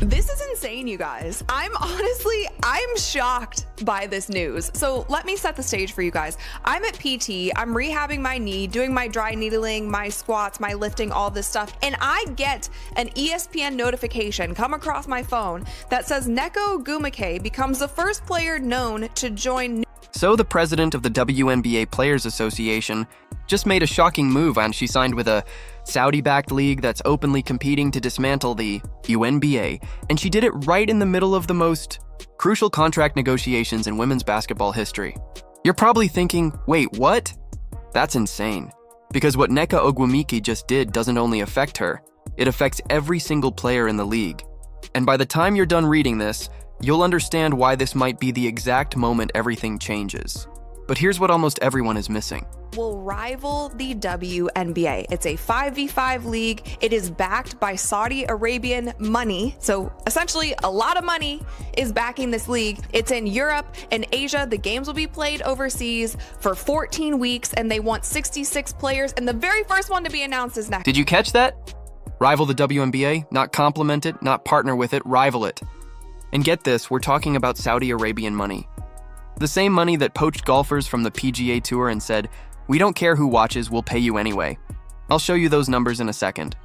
This is insane, you guys. I'm shocked by this news. So let me set the stage for you guys. I'm at PT, I'm rehabbing my knee, doing my dry needling, my squats, my lifting, all this stuff. And I get an ESPN notification come across my phone that says Nneka Ogwumike becomes the first player known to join. So the president of the WNBA Players Association just made a shocking move and she signed with a Saudi-backed league that's openly competing to dismantle the WNBA, and she did it right in the middle of the most crucial contract negotiations in women's basketball history. You're probably thinking, wait, what? That's insane. Because what Nneka Ogwumike just did doesn't only affect her, it affects every single player in the league. And by the time you're done reading this, you'll understand why this might be the exact moment everything changes. But here's what almost everyone is missing. Will rival the WNBA. It's a 5v5 league. It is backed by Saudi Arabian money. So essentially a lot of money is backing this league. It's in Europe and Asia. The games will be played overseas for 14 weeks and they want 66 players. And the very first one to be announced is next. Did you catch that? Rival the WNBA, not complement it, not partner with it, rival it. And get this, we're talking about Saudi Arabian money. The same money that poached golfers from the PGA Tour and said, "We don't care who watches, we'll pay you anyway." I'll show you those numbers in a second.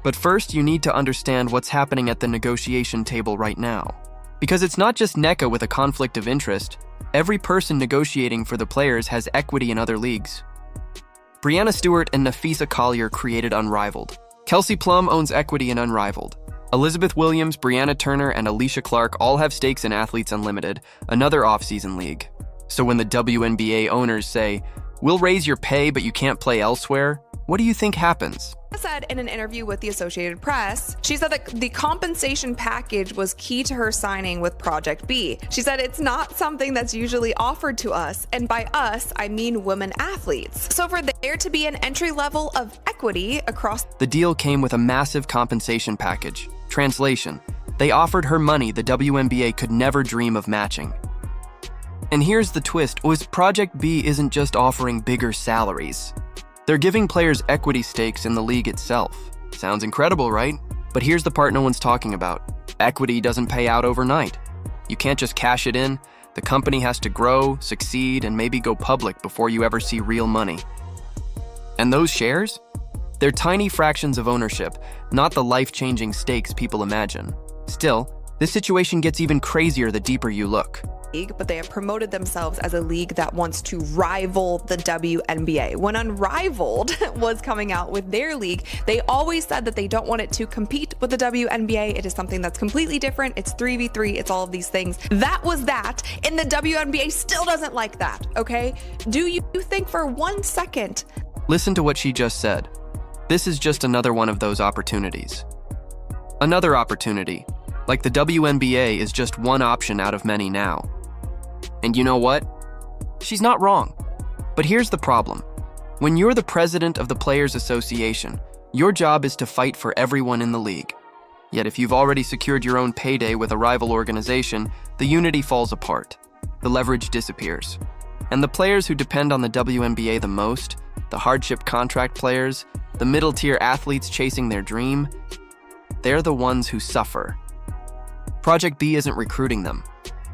But first, you need to understand what's happening at the negotiation table right now. Because it's not just Nneka with a conflict of interest. Every person negotiating for the players has equity in other leagues. Breanna Stewart and Nafisa Collier created Unrivaled. Kelsey Plum owns equity in Unrivaled. Elizabeth Williams, Brianna Turner, and Alicia Clark all have stakes in Athletes Unlimited, another off-season league. So when the WNBA owners say, "We'll raise your pay, but you can't play elsewhere," what do you think happens? Said in an interview with the Associated Press, she said that the compensation package was key to her signing with Project B. She said it's not something that's usually offered to us, and by us, I mean women athletes. So for there to be an entry level of equity across... The deal came with a massive compensation package. Translation, they offered her money the WNBA could never dream of matching. And here's the twist, was Project B isn't just offering bigger salaries. They're giving players equity stakes in the league itself. Sounds incredible, right? But here's the part no one's talking about. Equity doesn't pay out overnight. You can't just cash it in. The company has to grow, succeed, and maybe go public before you ever see real money. And those shares? They're tiny fractions of ownership, not the life-changing stakes people imagine. Still, this situation gets even crazier the deeper you look. But they have promoted themselves as a league that wants to rival the WNBA. When Unrivaled was coming out with their league, they always said that they don't want it to compete with the WNBA. It is something that's completely different. It's 3v3, it's all of these things. That was that, and the WNBA still doesn't like that, okay? Do you think for 1 second? Listen to what she just said. This is just another one of those opportunities. Another opportunity. Like the WNBA is just one option out of many now. And you know what? She's not wrong. But here's the problem. When you're the president of the Players Association, your job is to fight for everyone in the league. Yet if you've already secured your own payday with a rival organization, the unity falls apart. The leverage disappears. And the players who depend on the WNBA the most, the hardship contract players, the middle-tier athletes chasing their dream, they're the ones who suffer. Project B isn't recruiting them.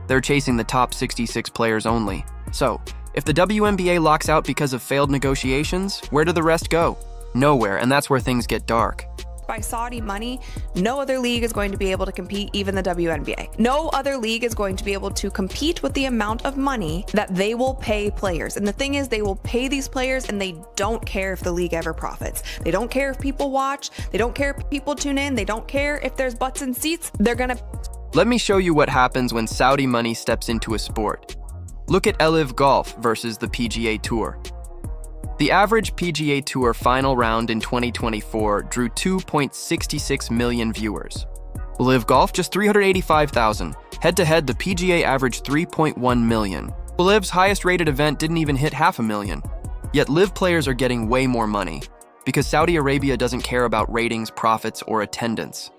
They're chasing the top 66 players only. So, if the WNBA locks out because of failed negotiations, where do the rest go? Nowhere, and that's where things get dark. By Saudi money, no other league is going to be able to compete, even the WNBA. No other league is going to be able to compete with the amount of money that they will pay players. And the thing is, they will pay these players and they don't care if the league ever profits. They don't care if people watch. They don't care if people tune in. They don't care if there's butts in seats. They're gonna... Let me show you what happens when Saudi money steps into a sport. Look at LIV Golf versus the PGA Tour. The average PGA Tour final round in 2024 drew 2.66 million viewers. LIV Golf just 385,000. Head-to-head, the PGA averaged 3.1 million. LIV's highest-rated event didn't even hit 500,000. Yet LIV players are getting way more money, because Saudi Arabia doesn't care about ratings, profits, or attendance.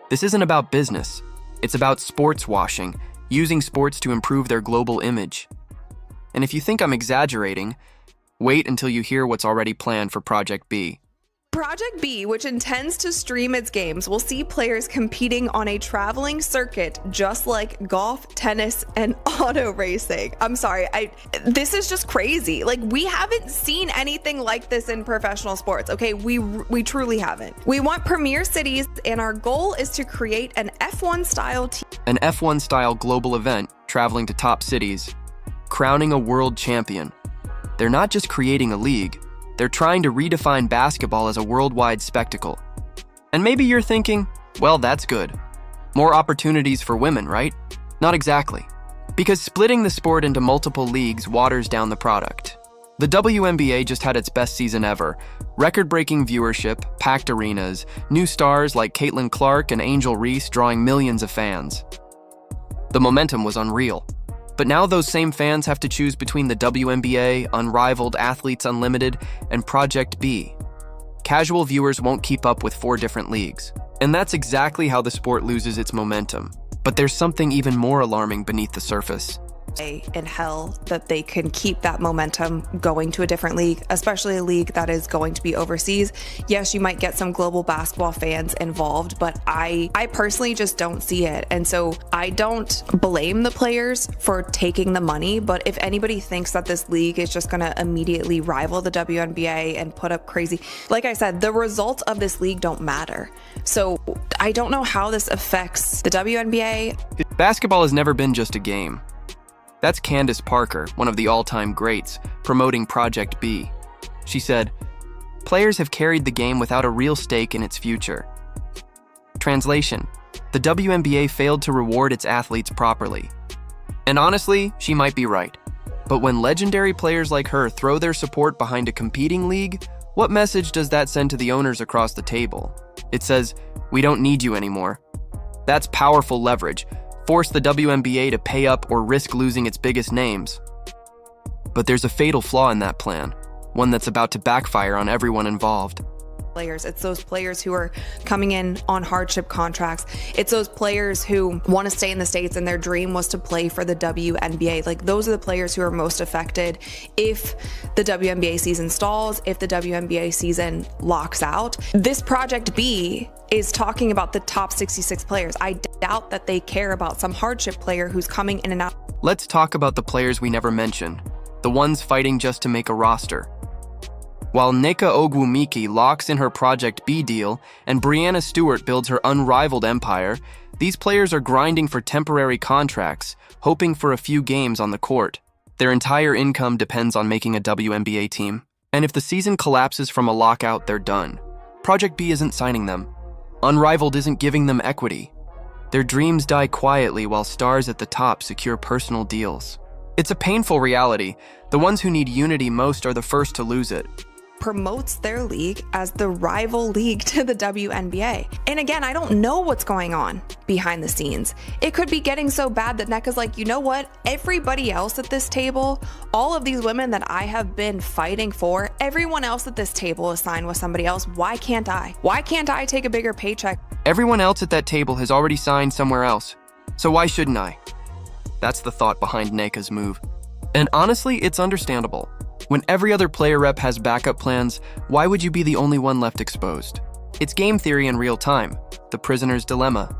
This isn't about business. It's about sports washing, using sports to improve their global image. And if you think I'm exaggerating, wait until you hear what's already planned for Project B. Project B, which intends to stream its games, will see players competing on a traveling circuit just like golf, tennis, and auto racing. I'm sorry, this is just crazy. Like, we haven't seen anything like this in professional sports, okay? We truly haven't. We want premier cities, and our goal is to create an F1 style team. An F1 style global event traveling to top cities, crowning a world champion. They're not just creating a league, they're trying to redefine basketball as a worldwide spectacle. And maybe you're thinking, well, that's good. More opportunities for women, right? Not exactly. Because splitting the sport into multiple leagues waters down the product. The WNBA just had its best season ever. Record-breaking viewership, packed arenas, new stars like Caitlin Clark and Angel Reese drawing millions of fans. The momentum was unreal. But now those same fans have to choose between the WNBA, Unrivaled, Athletes Unlimited, and Project B. Casual viewers won't keep up with 4 different leagues. And that's exactly how the sport loses its momentum. But there's something even more alarming beneath the surface. In hell that they can keep that momentum going to a different league, especially a league that is going to be overseas. Yes, you might get some global basketball fans involved, but I personally just don't see it. And so I don't blame the players for taking the money, but if anybody thinks that this league is just going to immediately rival the WNBA and put up crazy, like I said, the results of this league don't matter. So I don't know how this affects the WNBA. Basketball has never been just a game. That's Candace Parker, one of the all-time greats, promoting Project B. She said, "Players have carried the game without a real stake in its future." Translation: the WNBA failed to reward its athletes properly. And honestly, she might be right. But when legendary players like her throw their support behind a competing league, what message does that send to the owners across the table? It says, "We don't need you anymore." That's powerful leverage. Force the WNBA to pay up or risk losing its biggest names. But there's a fatal flaw in that plan, one that's about to backfire on everyone involved. It's those players who are coming in on hardship contracts. It's those players who want to stay in the States and their dream was to play for the WNBA. Like, those are the players who are most affected if the WNBA season stalls, if the WNBA season locks out. This Project B is talking about the top 66 players. I doubt that they care about some hardship player who's coming in and out. Let's talk about the players we never mention, the ones fighting just to make a roster. While Nneka Ogwumike locks in her Project B deal and Breanna Stewart builds her unrivaled empire, these players are grinding for temporary contracts, hoping for a few games on the court. Their entire income depends on making a WNBA team. And if the season collapses from a lockout, they're done. Project B isn't signing them. Unrivaled isn't giving them equity. Their dreams die quietly while stars at the top secure personal deals. It's a painful reality. The ones who need unity most are the first to lose it. Promotes their league as the rival league to the WNBA. And again, I don't know what's going on behind the scenes. It could be getting so bad that Nneka's like, you know what? Everybody else at this table, all of these women that I have been fighting for, everyone else at this table is signed with somebody else. Why can't I? Why can't I take a bigger paycheck? Everyone else at that table has already signed somewhere else. So why shouldn't I? That's the thought behind Nneka's move. And honestly, it's understandable. When every other player rep has backup plans, why would you be the only one left exposed? It's game theory in real time, the prisoner's dilemma.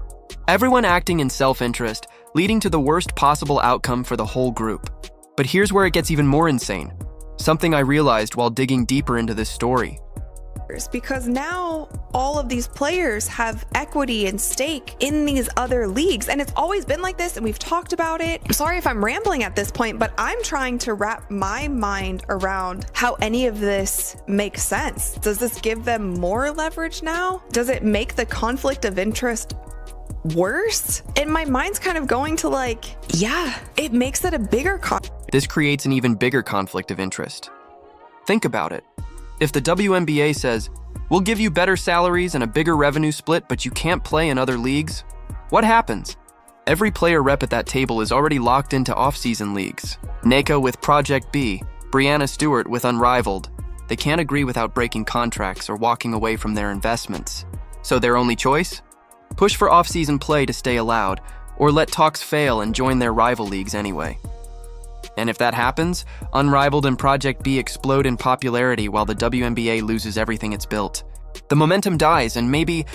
Everyone acting in self-interest, leading to the worst possible outcome for the whole group. But here's where it gets even more insane. Something I realized while digging deeper into this story. Because now all of these players have equity and stake in these other leagues, and it's always been like this, and we've talked about it. I'm sorry if I'm rambling at this point, but I'm trying to wrap my mind around how any of this makes sense. Does this give them more leverage now? Does it make the conflict of interest worse? And my mind's kind of going to like, yeah, it makes it a bigger conflict. This creates an even bigger conflict of interest. Think about it. If the WNBA says, "We'll give you better salaries and a bigger revenue split, but you can't play in other leagues," what happens? Every player rep at that table is already locked into off-season leagues. Nneka with Project B, Breanna Stewart with Unrivaled. They can't agree without breaking contracts or walking away from their investments. So their only choice? Push for off-season play to stay allowed, or let talks fail and join their rival leagues anyway. And if that happens, Unrivaled and Project B explode in popularity while the WNBA loses everything it's built. The momentum dies, and maybe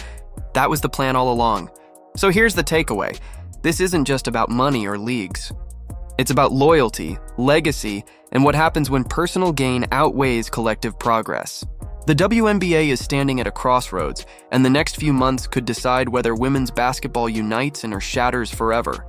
that was the plan all along. So here's the takeaway. This isn't just about money or leagues. It's about loyalty, legacy, and what happens when personal gain outweighs collective progress. The WNBA is standing at a crossroads, and the next few months could decide whether women's basketball unites or shatters forever.